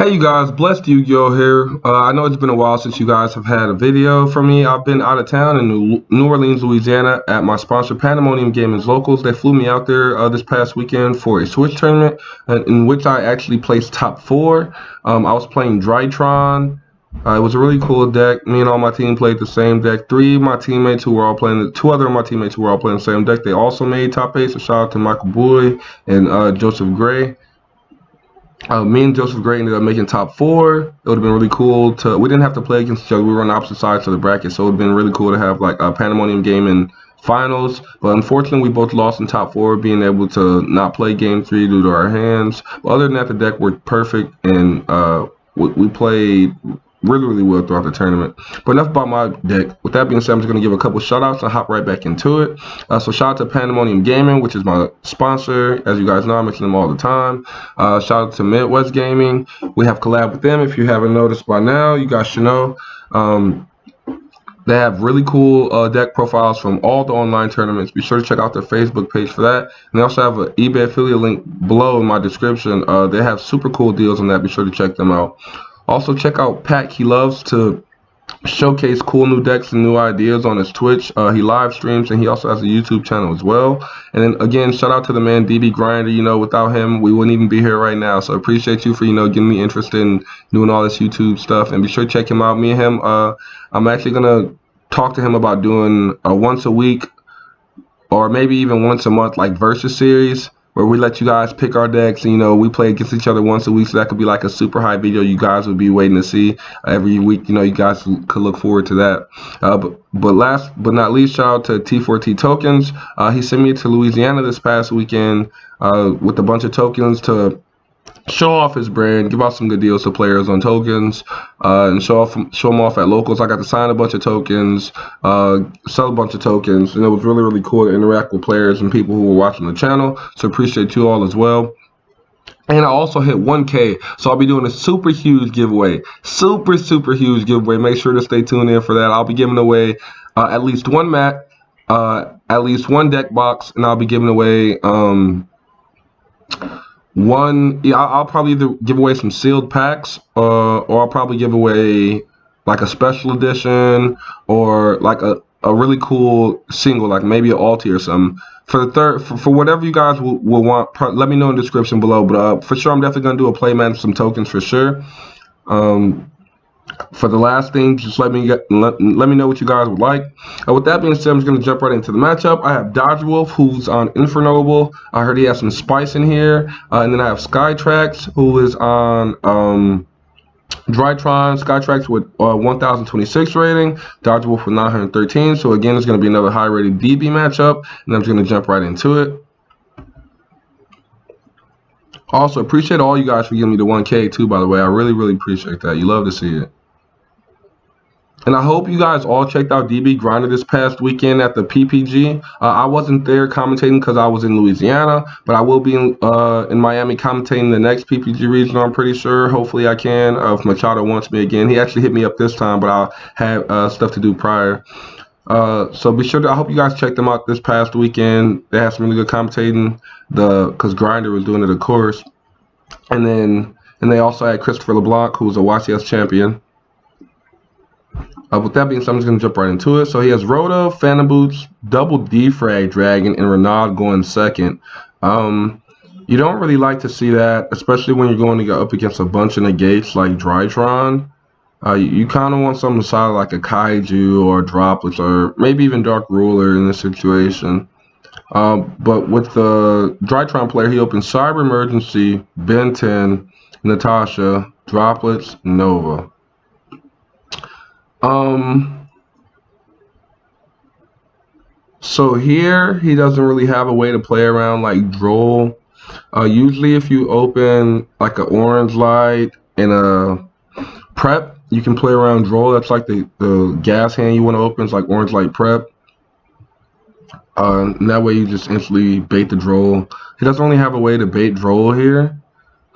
Hey you guys, Blessed Yu-Gi-Oh here. I know it's been a while since you guys have had a video from me. I've been out of town in New Orleans, Louisiana at my sponsor Pandemonium Gaming's Locals. They flew me out there this past weekend for a Switch tournament in which I actually placed top 4. I was playing Drytron. It was a really cool deck. Me and all my team played the same deck. Two other of my teammates who were all playing the same deck. They also made top 8, so shout out to Michael Boy and Joseph Gray. Me and Joseph Gray ended up making top 4. It would have been really cool to. We didn't have to play against each other. We were on opposite sides of the bracket, so it would have been really cool to have like a Pandemonium game in finals. But unfortunately, we both lost in top 4, being able to not play game 3 due to our hands. But other than that, the deck worked perfect, and we played really well throughout the tournament. But enough about my deck. With that being said, I'm just going to give a couple shout outs and hop right back into it. So shout out to Pandemonium Gaming, which is my sponsor. As you guys know, I mention them all the time. Shout out to Midwest Gaming. We have collabed with them. If you haven't noticed by now, you guys should know. They have really cool deck profiles from all the online tournaments. Be sure to check out their Facebook page for that. And they also have an eBay affiliate link below in my description. They have super cool deals on that. Be sure to check them out. Also, check out Pat. He loves to showcase cool new decks and new ideas on his Twitch. He live streams, and he also has a YouTube channel as well. And then again, shout out to the man DB Grinder. You know, without him, we wouldn't even be here right now. So appreciate you for getting me interested in doing all this YouTube stuff. And be sure to check him out. Me and him, I'm actually gonna talk to him about doing a once a week or maybe even once a month like versus series, where we let you guys pick our decks and, we play against each other once a week. So that could be like a super high video you guys would be waiting to see every week. You guys could look forward to that. But last but not least, shout out to T4T Tokens. He sent me to Louisiana this past weekend with a bunch of tokens to show off his brand, give out some good deals to players on tokens, and show them off at locals. I got to sign a bunch of tokens, sell a bunch of tokens, and it was really cool to interact with players and people who were watching the channel. So appreciate you all as well. And I also hit 1K, so I'll be doing a super huge giveaway. Super huge giveaway. Make sure to stay tuned in for that. I'll be giving away at least one mat, at least one deck box, and I'll be giving away I'll probably either give away some sealed packs, or I'll probably give away like a special edition or like a really cool single, like maybe an Alti or something. For whatever you guys will want, let me know in the description below. But for sure, I'm definitely gonna do a playmat and some tokens for sure. For the last thing, just let me know what you guys would like. With that being said, I'm just going to jump right into the matchup. I have Dodge Wolf, who's on Infernoble. I heard he has some spice in here. And then I have Skytrax, who is on Drytron. Skytrax with 1026 rating, Dodge Wolf with 913. So again, it's going to be another high rated DB matchup. And I'm just going to jump right into it. Also, appreciate all you guys for giving me the 1K too, by the way. I really appreciate that. You love to see it. And I hope you guys all checked out DB Grinder this past weekend at the PPG. I wasn't there commentating because I was in Louisiana, but I will be in Miami commentating the next PPG region, I'm pretty sure. Hopefully I can, if Machado wants me again. He actually hit me up this time, but I'll have stuff to do prior. So be sure to, I hope you guys checked them out this past weekend. They had some really good commentating, because Grinder was doing it, of course. And they also had Christopher LeBlanc, who's a YCS champion. With that being said, I'm just going to jump right into it. So he has Rhoda, Phantom Boots, Double Defrag Dragon, and Renaud going second. You don't really like to see that, especially when you're going to go up against a bunch of negates like Drytron. You kind of want something solid like a Kaiju or Droplets or maybe even Dark Ruler in this situation. But with the Drytron player, he opened Cyber Emergency, Ben 10, Natasha, Droplets, Nova. So here he doesn't really have a way to play around like Droll. Usually if you open like an Orange Light and a Prep, you can play around Droll. That's like the gas hand you want to open. It's like Orange Light Prep. And that way you just instantly bait the Droll. He doesn't only have a way to bait Droll here.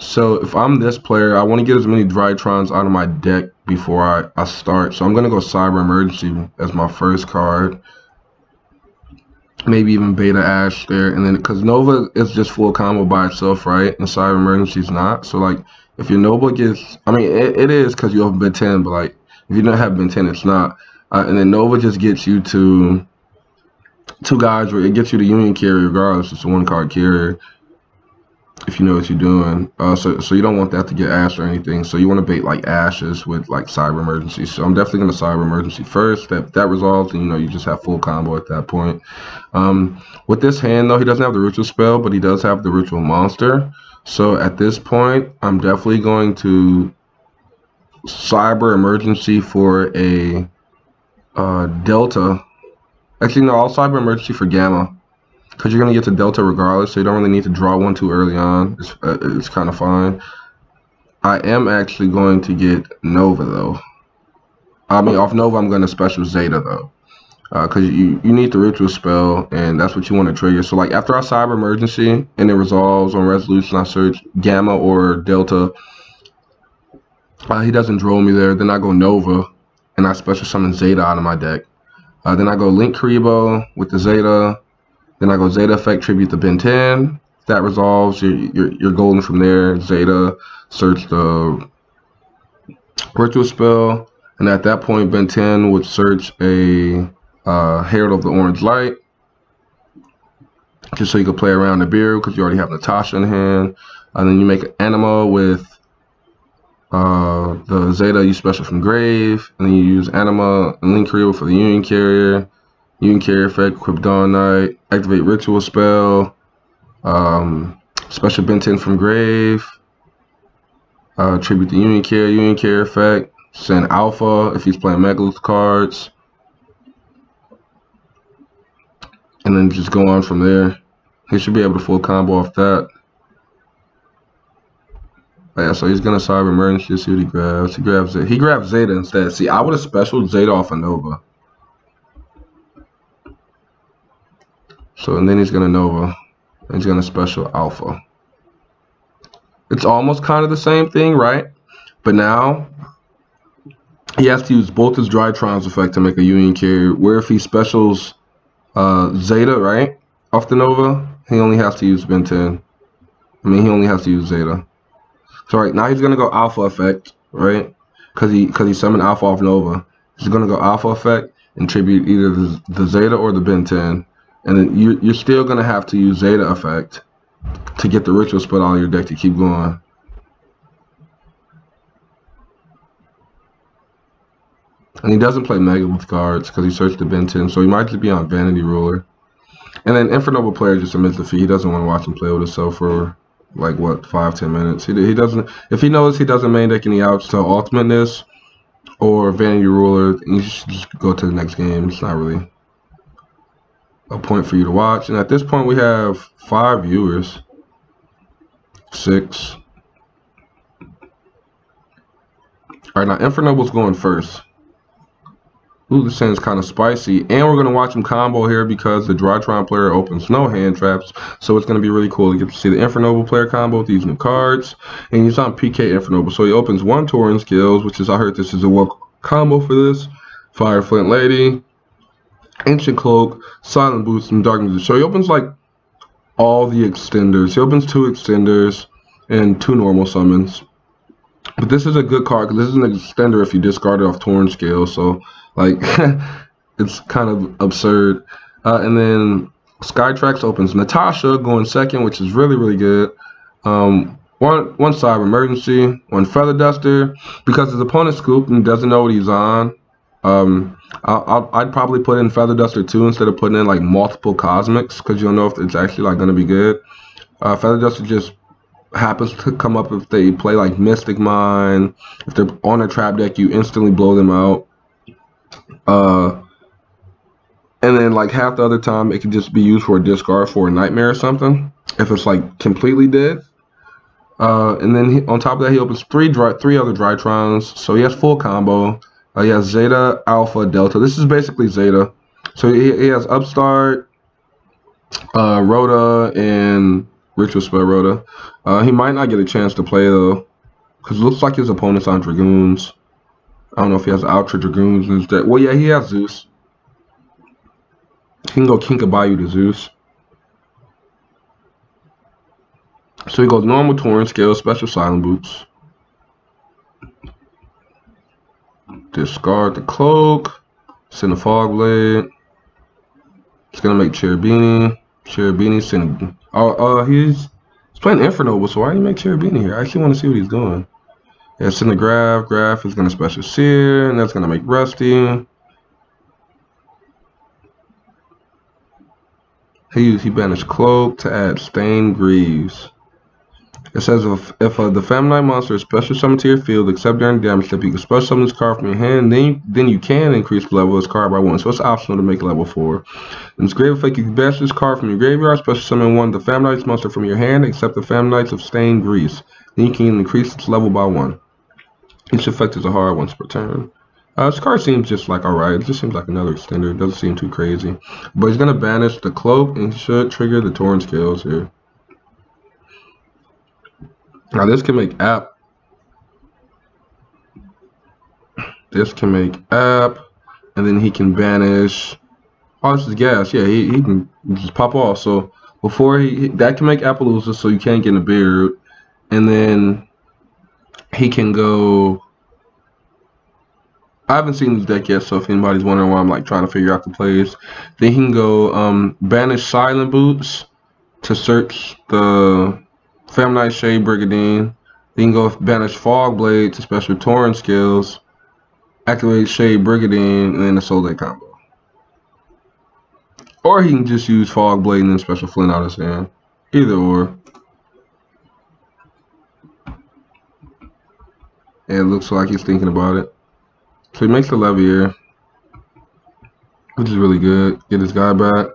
So if I'm this player, I want to get as many Drytrons out of my deck before I start. So I'm going to go Cyber Emergency as my first card. maybe even Beta Ash there, and then because Nova is just full combo by itself, right? And Cyber Emergency's not. So like, if your Nova gets, I mean, it is because you have Ben 10, but like, if you don't have Ben 10, it's not. And then Nova just gets you to two guys where it gets you the Union carrier regardless. It's a 1-card carrier if you know what you're doing. So you don't want that to get Ash or anything. So you want to bait like Ashes with like Cyber Emergency. So I'm definitely going to Cyber Emergency first. That resolves, and you just have full combo at that point. With this hand though, he doesn't have the Ritual spell, but he does have the Ritual monster. So at this point, I'm definitely going to Cyber Emergency for a Delta. Actually, no, I'll Cyber Emergency for Gamma. Because you're going to get to Delta regardless, so you don't really need to draw one too early on. It's kind of fine. I am actually going to get Nova, though. I mean, off Nova, I'm going to special Zeta, though. Because you need the Ritual spell, and that's what you want to trigger. So, like, after I Cyber Emergency, and it resolves on Resolution, I search Gamma or Delta. He doesn't draw me there. Then I go Nova, and I special summon Zeta out of my deck. Then I go Link Karibo with the Zeta. Then I go Zeta effect, tribute to Ben 10. That resolves. You're golden from there. Zeta, search the Ritual spell. And at that point, Ben 10 would search a Herald of the Orange Light. Just so you can play around the beer because you already have Natasha in hand. And then you make an Anima with the Zeta you special from Grave. And then you use Anima and Link Karibo for the Union carrier. Union carrier effect, equip Dawn Knight, activate Ritual spell, special Ben 10 from Grave, tribute the Union carrier effect, send Alpha if he's playing Megalith cards, and then just go on from there. He should be able to full combo off that. Yeah, so he's gonna Cyber Emergency, see what he grabs. He grabs Zeta instead. See, I would have specialed Zeta off of Nova. So, and then he's going to Nova. And he's going to special Alpha. It's almost kind of the same thing, right? But now, he has to use both his Drytron's effect to make a Union carrier. Where if he specials Zeta, right? Off the Nova, he only has to use Ben 10. I mean, he only has to use Zeta. So, right, now he's going to go Alpha effect, right? Because he summoned Alpha off Nova. He's going to go Alpha effect and tribute either the Zeta or the Ben 10. And then you're still going to have to use Zeta effect to get the Ritual spell out of your deck to keep going. And he doesn't play Megalith cards because he searched the Ben 10, so he might just be on Vanity Ruler. And then Infernoble player just admits defeat. He doesn't want to watch him play with himself for like what 5-10 minutes. He doesn't. If he knows he doesn't main deck any outs to Ultimateness or Vanity Ruler, you should just go to the next game. It's not really a point for you to watch. And at this point we have 5 viewers. 6. Alright, now Infernoble's going first. Ooh, this hand's kind of spicy. And we're going to watch him combo here because the Drytron player opens no hand traps. So it's going to be really cool to get to see the Infernoble player combo with these new cards. And he's on PK Infernoble. So he opens 1 Tauren skills, which is, I heard this is a welcome combo for this. Fire Flint Lady, Ancient Cloak, Silent Boost, and Darkness. So he opens like all the extenders. He opens 2 extenders and 2 normal summons. But this is a good card because this is an extender if you discard it off Tauren scale. So like it's kind of absurd. And then Skytrax opens Natasha going second, which is really good. One Cyber Emergency, 1 Feather Duster because his opponent scooped and doesn't know what he's on. I'd probably put in Feather Duster 2 instead of putting in like multiple Cosmics because you'll know if it's actually like going to be good. Feather Duster just happens to come up if they play like Mystic Mine. If they're on a trap deck, you instantly blow them out. And then like half the other time, it can just be used for a discard for a Nightmare or something if it's like completely dead. And then on top of that, he opens 3 other Drytrons, so he has full combo. He has Zeta, Alpha, Delta. This is basically Zeta. So he has Upstart, Rhoda, and Ritual Spell Rhoda. He might not get a chance to play though, because it looks like his opponent's on Dragoons. I don't know if he has Ultra Dragoons instead. Well, yeah, he has Zeus. He can go Kinkabayu to Zeus. So he goes normal Torn Scale, special Silent Boots. Discard the Cloak. Send a Fog Blade. It's gonna make Cherubini. Cherubini send. He's playing Infernoble, so why do you make Cherubini here? I actually want to see what he's doing. Yeah, send the Graph. Graph is gonna special Sear, and that's gonna make Rusty. He banished Cloak to add Stained Greaves. It says if the Family monster is special summoned to your field, except during damage step, you can special summon this card from your hand. Then you can increase the level of this card by 1. So it's optional to make level 4. In this grave effect, you can banish this card from your graveyard, special summon one of the Family monster from your hand, except the Family of Stained Grease. Then you can increase its level by 1. Each effect is a hard once per turn. This card seems just like alright. It just seems like another extender. It doesn't seem too crazy. But he's gonna banish the Cloak and should trigger the Torn Scales here. Now this can make app. This can make app, and then he can banish. Oh, this is gas. Yeah, he can just pop off. So before that can make Appaloosa, so you can't get in a beard, and then he can go. I haven't seen this deck yet, so if anybody's wondering why I'm like trying to figure out the plays, then he can go banish Silent Boots to search the Family Shade Brigadine. Then you can go banish Fog Blade to special Torrent Skills, activate Shade Brigadine, and then the Soul Day combo. Or he can just use Fog Blade and then special Flint out of his hand. Either or. And it looks like he's thinking about it. So he makes the Levier, which is really good. Get his guy back.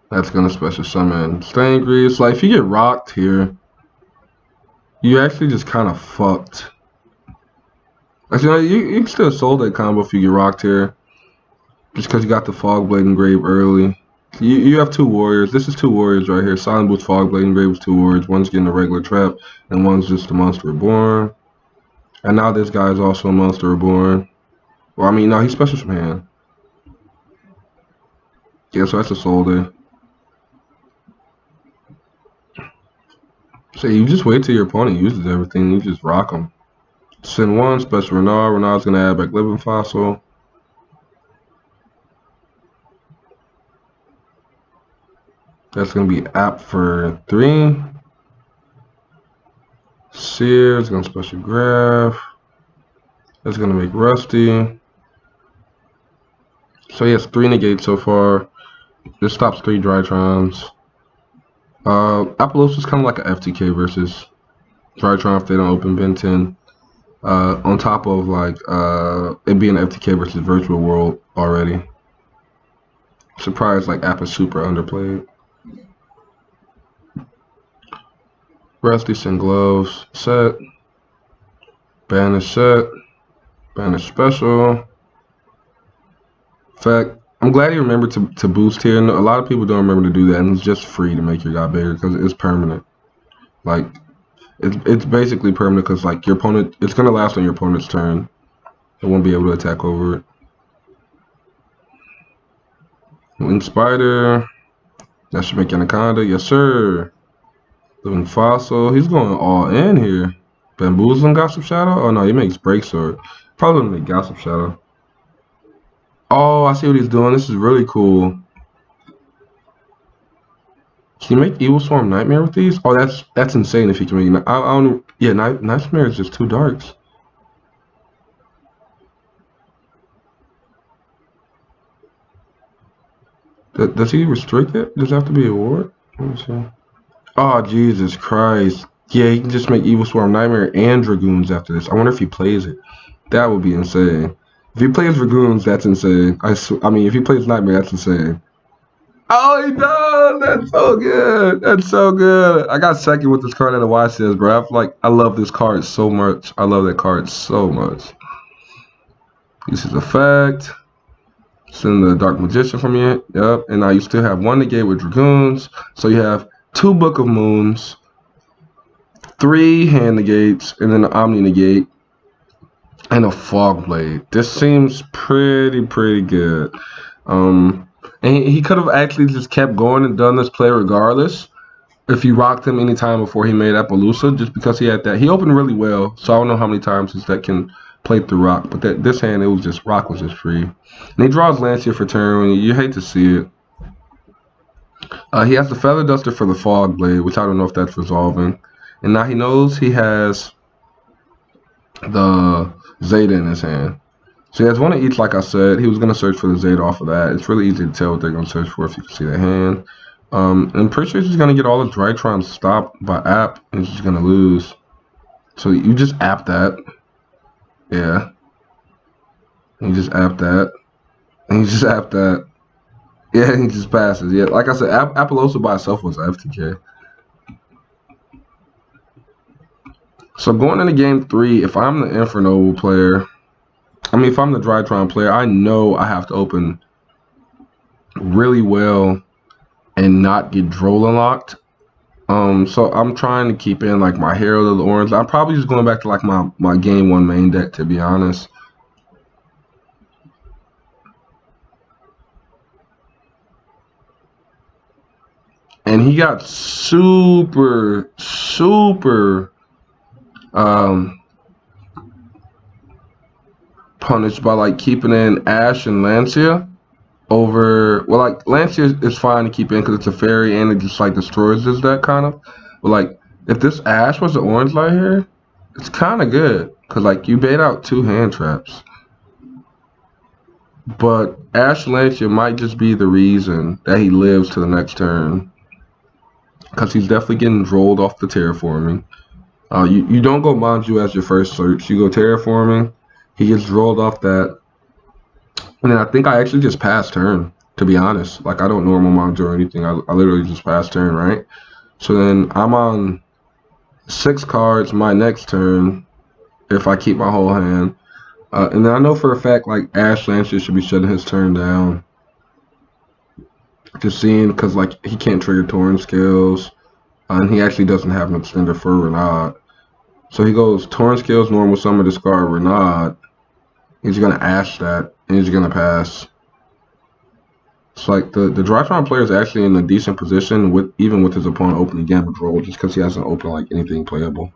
That's gonna special summon Stained Grease. Like if you get rocked here, you actually just kind of fucked. Actually, you can still Soul Day combo if you get rocked here, just because you got the Fog Blade Engrave early. You have 2 warriors. This is 2 warriors right here. Silent Boots, Fog Blade Engrave was 2 warriors. One's getting a regular trap, and one's just a Monster Reborn. And now this guy is also a Monster Reborn. Well, I mean, no, he's special from hand. Yeah, so that's a Soul Day. So you just wait till your opponent uses everything. You just rock them. Send 1, special Renard. Renard's going to add back Living Fossil. That's going to be app for 3. Sear is going to special Graph. That's going to make Rusty. So he has 3 negates so far. This stops 3 Drytrons. Appaloosa is kind of like an FTK versus Drytron if they don't open Ben 10. On top of like it being an FTK versus Virtual World already. Surprised like App is super underplayed. Rusty send gloves set. Banish set. Banish special. In fact, I'm glad you remembered to boost here. A lot of people don't remember to do that, and it's just free to make your guy bigger because it's permanent. Like, it's basically permanent because like your opponent, it's gonna last on your opponent's turn. It won't be able to attack over it. Winged Spider. That should make Anaconda. Yes, sir. Living Fossil. He's going all in here. Bamboozling Gossip Shadow? Oh no, he makes Break Sword. Probably gonna make Gossip Shadow. Oh, I see what he's doing. This is really cool. Can you make Evil Swarm Nightmare with these? Oh, that's insane if you can make. I don't. Yeah, Nightmare is just 2 darks. Does he restrict it? Does it have to be a ward? Let me see. Oh, Jesus Christ. Yeah, he can just make Evil Swarm Nightmare and Dragoons after this. I wonder if he plays it. That would be insane. If he plays Dragoons, that's insane. I mean, if he plays Nightmare, that's insane. Oh, he does! That's so good! That's so good! I got second with this card at the Y says, bro. I love this card so much. I love that card so much. This is effect. Send the Dark Magician from you. Yep. And now you still have 1 negate with Dragoons. So you have 2 Book of Moons, 3 hand negates, and then an Omni negate, and a Fog Blade. This seems pretty good. And he could have actually just kept going and done this play regardless if you rocked him any time before he made Appaloosa, just because he had that. He opened really well, so I don't know how many times his deck can play through rock. But this hand, rock was just free. And he draws Lancia for turn. You hate to see it. He has the Feather Duster for the Fog Blade, which I don't know if that's resolving. And now he knows he has the Zeta in his hand. So he has one of each, like I said. He was going to search for the Zeta off of that. It's really easy to tell what they're going to search for if you can see the hand. And I'm pretty sure he's going to get all his Drytron stopped by app, and he's just going to lose. So you just app that. Yeah. And you just app that. And you just app that. Yeah, he just passes. Yeah, like I said, Appaloosa by itself was FTK. So going into game 3, if I'm the Infernoble player, if I'm the Drytron player, I know I have to open really well and not get Droll unlocked. So I'm trying to keep in like my Herald of the Orange. I'm probably just going back to like my game 1 main deck, to be honest. And he got super punished by like keeping in Ash and Lancia over. Well, like Lancia is fine to keep in because it's a fairy and it just like destroys his deck kind of. But like if this Ash was the orange light here, it's kind of good because like you bait out 2 hand traps. But Ash Lancia might just be the reason that he lives to the next turn. Because he's definitely getting drolled off the terraforming. You don't go Manju as your first search. You go terraforming. He gets drolled off that. And then I think I actually just passed turn, to be honest. Like, I don't normal Manju or anything. I literally just passed turn, right? So then I'm on 6 cards my next turn if I keep my whole hand. And then I know for a fact, like, Ash Lancia should be shutting his turn down. Just seeing, because like he can't trigger Torrent Scales, and he actually doesn't have an extender for Renaud. So he goes Torrent Scales, normal summon, discard Renaud. He's gonna Ash that, and he's gonna pass. It's like the Drytron player is actually in a decent position even with his opponent opening Gambit Roll, just because he hasn't opened like anything playable.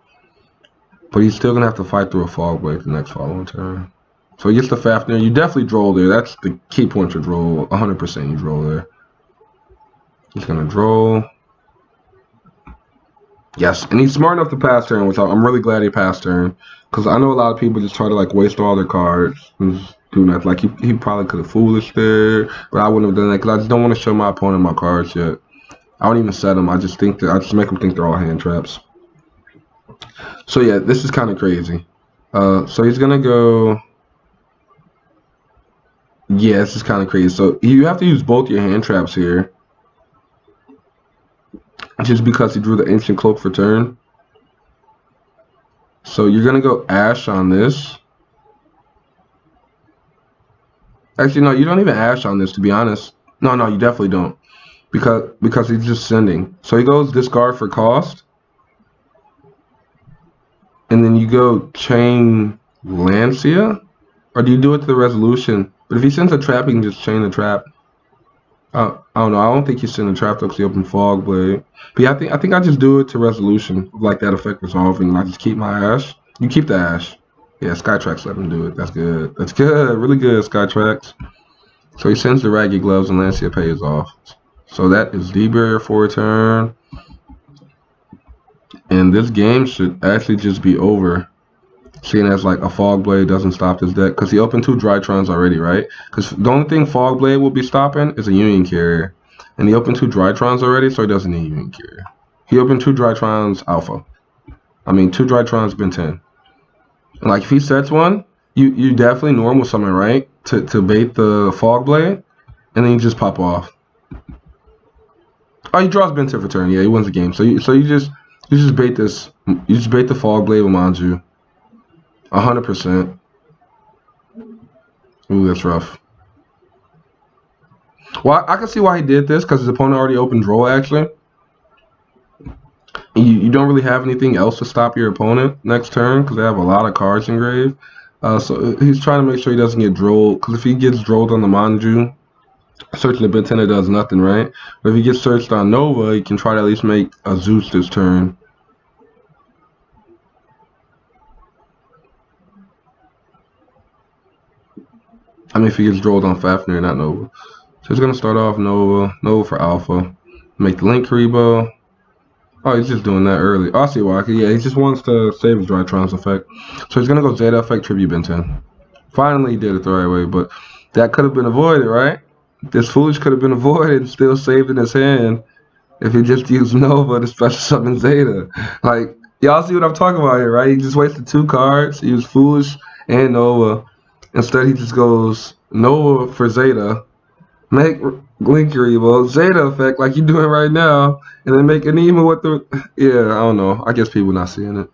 But he's still gonna have to fight through a Fog Blade the next following turn. So he gets the Fafnir. You definitely droll there. That's the key point to droll. 100% you droll there. He's going to droll. Yes, and he's smart enough to pass turn, which I'm really glad he passed turn. Because I know a lot of people just try to like waste all their cards and just do that. Like he probably could have foolish there, but I wouldn't have done that because I just don't want to show my opponent my cards yet. I don't even set them. I just make them think they're all hand traps. So yeah, this is kind of crazy. So he's going to go. Yeah, this is kind of crazy. So you have to use both your hand traps here. Just because he drew the Ancient Cloak for turn. So you're going to go Ash on this. Actually, no, you don't even Ash on this, to be honest. No, you definitely don't. Because he's just sending. So he goes discard for cost. And then you go chain Lancia. Or do you do it to the resolution? But if he sends a trap, he can just chain the trap. I don't know. I don't think he's sending a trap because he opened Fog Blade. But yeah, I think I just do it to resolution, like that effect resolving, and I just keep my Ash. You keep the Ash. Yeah, Skytrax let him do it. That's good. That's good. Really good, Skytrax. So he sends the Ragged Gloves and Lancia pays off. So that is D-Barrier for a turn. And this game should actually just be over. Seeing as like a Fog Blade doesn't stop his deck. Because he opened 2 Drytrons already, right? Because the only thing Fog Blade will be stopping is a Union Carrier. And he opened 2 Drytrons already, so he doesn't need Union Carrier. He opened 2 Drytrons Alpha. 2 Drytrons Ben 10. And like if he sets one, you definitely normal summon, right? To bait the Fog Blade. And then you just pop off. Oh, he draws Ben 10 for turn. Yeah, he wins the game. So you just bait this. You just bait the Fog Blade with Manju. 100%. Ooh, that's rough. Well, I can see why he did this because his opponent already opened draw actually. You don't really have anything else to stop your opponent next turn because they have a lot of cards engraved. So he's trying to make sure he doesn't get drolled because if he gets drolled on the Manju, Searching the Ben 10 it does nothing, right? But if he gets searched on Nova, he can try to at least make a Zeus this turn. I mean, if he gets rolled on Fafnir, not Nova. So he's going to start off Nova for Alpha. Make the Link Rebo. Oh, he's just doing that early. Oh, I see why. Yeah, he just wants to save his Drytron's effect. So he's going to go Zeta effect, Tribute Ben 10. Finally, he did it the right way, but that could have been avoided, right? This Foolish could have been avoided and still saved in his hand if he just used Nova to special summon Zeta. Like, y'all see what I'm talking about here, right? He just wasted 2 cards. He used Foolish and Nova. Instead, he just goes Nova for Zeta. Make Link Rebo, Zeta effect like you're doing right now, and then make Anima with the... Yeah, I don't know. I guess people not seeing it.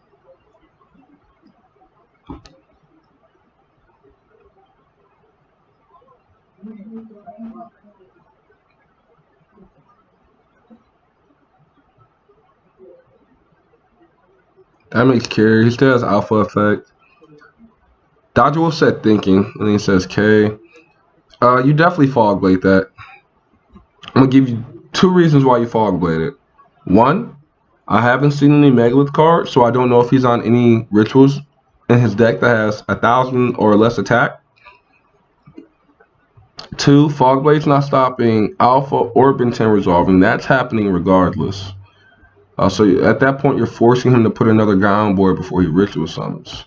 That makes carry. He still has Alpha effect. Dodger Wolf said thinking, and then he says K. You definitely Fog Blade that. I'm going to give you 2 reasons why you Fog Blade it. 1, I haven't seen any Megalith cards, so I don't know if he's on any rituals in his deck that has 1,000 or less attack. 2, Fog Blade's not stopping Alpha or Ben 10 resolving. That's happening regardless. So at that point, you're forcing him to put another guy on board before he ritual summons,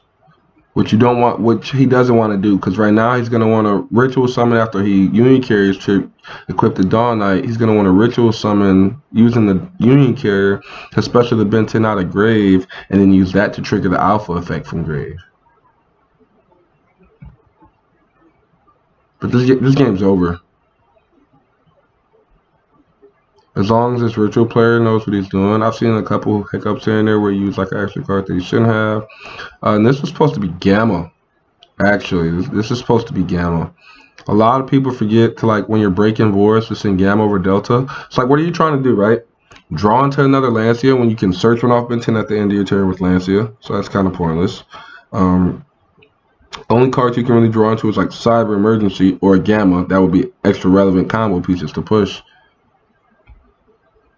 which you don't want, which he doesn't want to do, because right now he's gonna want to ritual summon after he Union Carrier's trip, equip the Dawn Knight. He's gonna want to ritual summon using the Union Carrier, especially the Ben 10 out of grave, and then use that to trigger the Alpha effect from grave. But this game's over. As long as this ritual player knows what he's doing. I've seen a couple hiccups here and there where he used like an extra card that he shouldn't have. And this was supposed to be Gamma. Actually, this is supposed to be Gamma. A lot of people forget to, like, when you're breaking Voids, to send Gamma over Delta. It's like, what are you trying to do, right? Draw into another Lancia when you can search one off Ben 10 at the end of your turn with Lancia. So that's kind of pointless. Only cards you can really draw into is like Cyber Emergency or Gamma. That would be extra relevant combo pieces to push.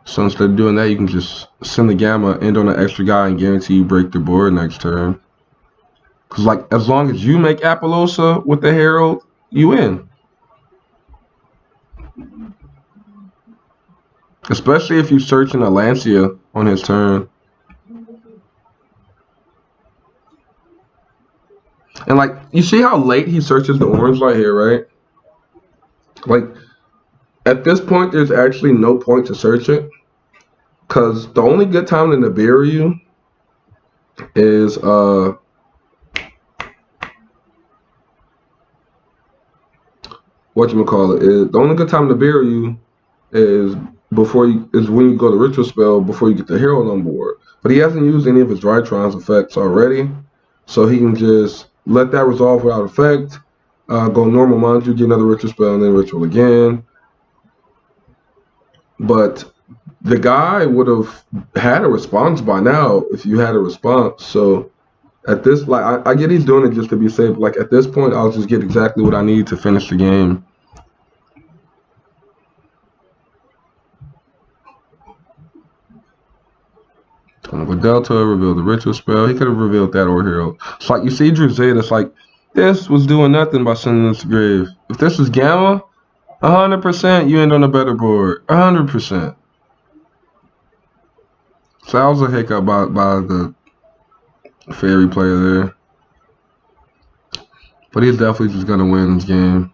So instead of doing that, you can just send the Gamma, end on an extra guy, and guarantee you break the board next turn. Because, like, as long as you make Apollosa with the Herald, you win. Especially if you're searching a Lancia on his turn. And, like, you see how late he searches the orange light here, right? Like, at this point, there's actually no point to search it. Because the only good time to Nibiru is, the only good time to Nibiru is when you go to Ritual Spell before you get the Herald on board. But he hasn't used any of his Drytron's effects already. So he can just let that resolve without effect. Go normal Manju, get another Ritual Spell, and then Ritual again. But the guy would have had a response by now if you had a response. So at this, like, I get he's doing it just to be safe. Like, at this point, I'll just get exactly what I need to finish the game. I'm gonna go Delta, reveal the Ritual Spell. He could have revealed that or Herald. It's like, you see Drew Zeta, it's like, this was doing nothing by sending this to grave. If this was Gamma, 100% you end on a better board. 100%. So that was a hiccup by the Fairy player there. But he's definitely just going to win this game.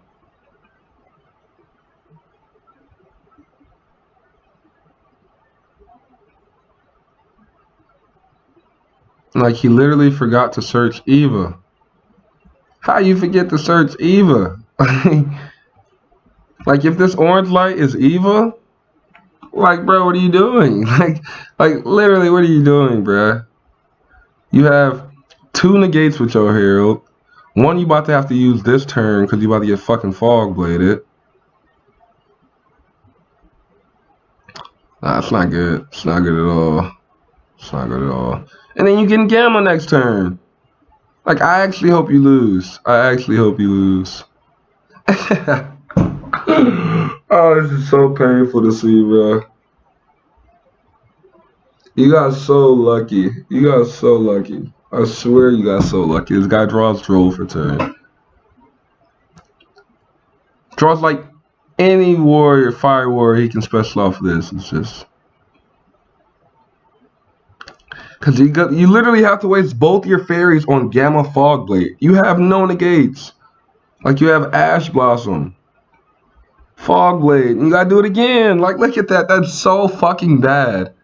Like, he literally forgot to search Eva. How you forget to search Eva? Like, if this orange light is Eva, like, bro, what are you doing? Like literally, what are you doing, bro? You have 2 negates with your Herald. 1 you about to have to use this turn because you about to get fucking Fog Bladed. Nah, it's not good. It's not good at all. It's not good at all. And then you getting Gamma next turn. Like, I actually hope you lose. I actually hope you lose. Oh, this is so painful to see, bro. You got so lucky. You got so lucky. I swear you got so lucky. This guy draws troll for turn. Draws like any warrior, fire warrior, he can special off this. It's just because you literally have to waste both your fairies on Gamma Fog Blade. You have no negates. Like you have Ash Blossom, Fog Blade, and you gotta do it again. Like look at that. That's so fucking bad.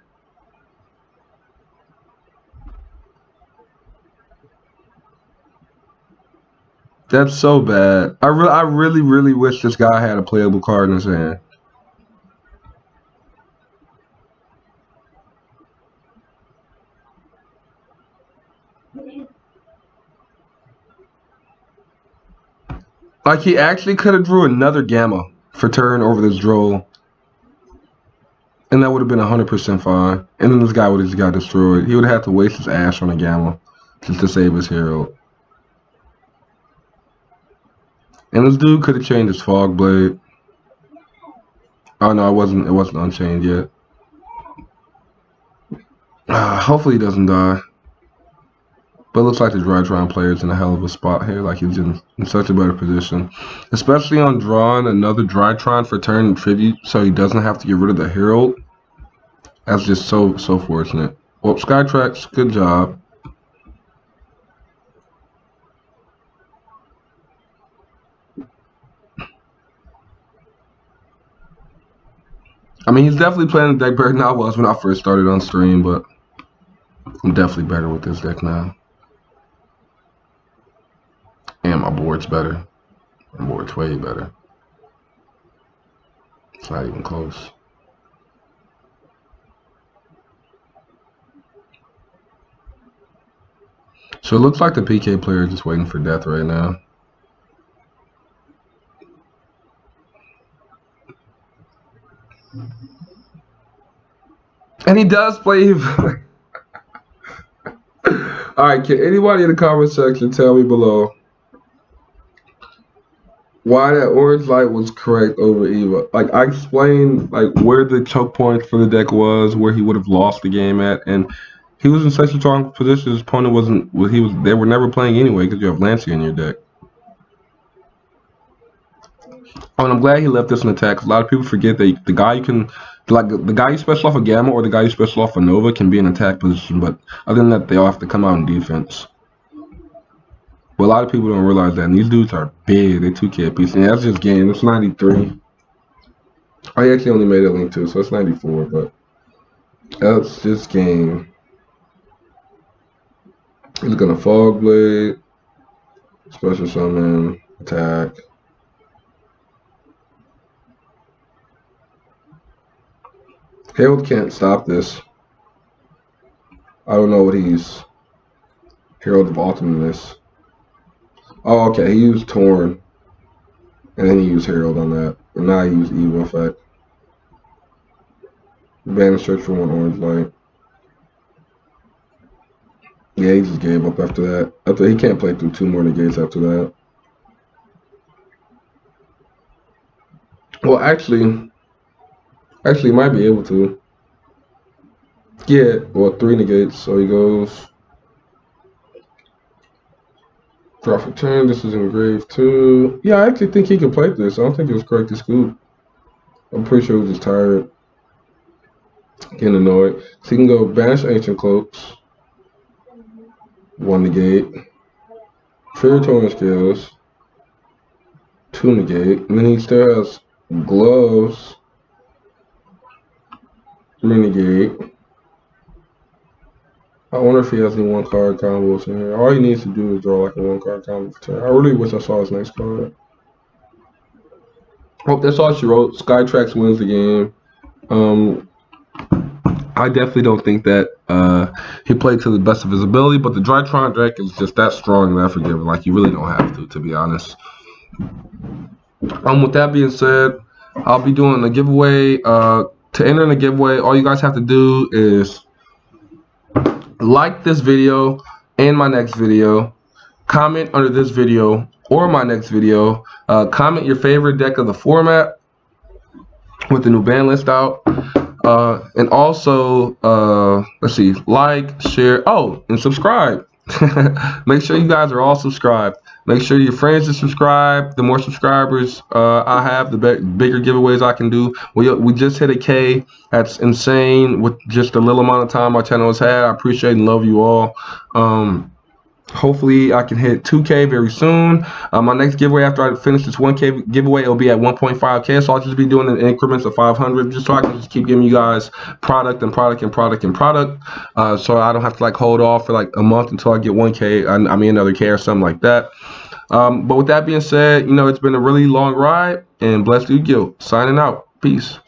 That's so bad. I really wish this guy had a playable card in his hand. Like he actually could have drew another Gamma for turn over this Droll. And that would have been 100% fine. And then this guy would have just got destroyed. He would have had to waste his Ash on a Gamma just to save his hero. And this dude could have changed his Fog Blade. Oh no, it wasn't unchained yet. Hopefully he doesn't die. But it looks like the Drytron player's in a hell of a spot here. Like he's in such a better position. Especially on drawing another Drytron for turn tribute so he doesn't have to get rid of the Herald. That's just so fortunate. Well, Skytrax, good job. I mean, he's definitely playing the deck better than I was when I first started on stream, but I'm definitely better with this deck now. And my board's better. My board's way better. It's not even close. So it looks like the PK player is just waiting for death right now. And he does play. Alright, can anybody in the comment section tell me below why that orange light was correct over Eva? Like I explained like where the choke point for the deck was, where he would have lost the game at, and he was in such a strong position his opponent wasn't. They were never playing anyway because you have Lancey in your deck. Oh, and I'm glad he left this in attack. A lot of people forget that the guy you can, like the guy you special off a Gamma or the guy you special off a Nova can be in attack position, but other than that, they all have to come out in defense. But a lot of people don't realize that, and these dudes are big. They're 2K apiece. And that's just game. It's 93. I actually only made it link 2, so it's 94, but that's just game. He's gonna Fog Blade, special summon, attack. Herald can't stop this. I don't know what he's Herald of Ultimateness. Oh, okay. He used Torn, and then he used Herald on that. And now he used Evil Effect. Banish search for 1 orange light. Yeah, he just gave up after that. After he can't play through 2 more negates after that. Well, actually, he might be able to. Yeah, well, 3 negates. So he goes. Draw for turn. This is engraved too. Yeah, I actually think he can play this. I don't think it was correct to scoop. I'm pretty sure he was just tired. Getting annoyed. So he can go banish Ancient Cloaks. 1 negate. Trigger Torn Scales. 2 negate. And then he still has Gloves. 3 negate. I wonder if he has any 1-card combos in here. All he needs to do is draw like a 1-card combo for turn. I really wish I saw his next card. Well, that's all she wrote. Skytrax wins the game. I definitely don't think that he played to the best of his ability, but the Drytron deck is just that strong and that forgiving. Like, you really don't have to be honest. With that being said, I'll be doing a giveaway. To enter in the giveaway, all you guys have to do is like this video and my next video, comment under this video or my next video, comment your favorite deck of the format, with the new ban list out. And also, let's see, like, share, oh, and subscribe. Make sure you guys are all subscribed. Make sure your friends are subscribed. The more subscribers I have, the bigger giveaways I can do. We just hit a K. That's insane with just a little amount of time our channel has had. I appreciate and love you all. Hopefully I can hit 2K very soon. My next giveaway after I finish this 1K giveaway, it'll be at 1.5K. So I'll just be doing it in increments of 500, just so I can just keep giving you guys product and product and product and product. So I don't have to like hold off for like a month until I get 1K. I mean another K or something like that. But with that being said, you know, it's been a really long ride, and bless you, Gil. Signing out. Peace.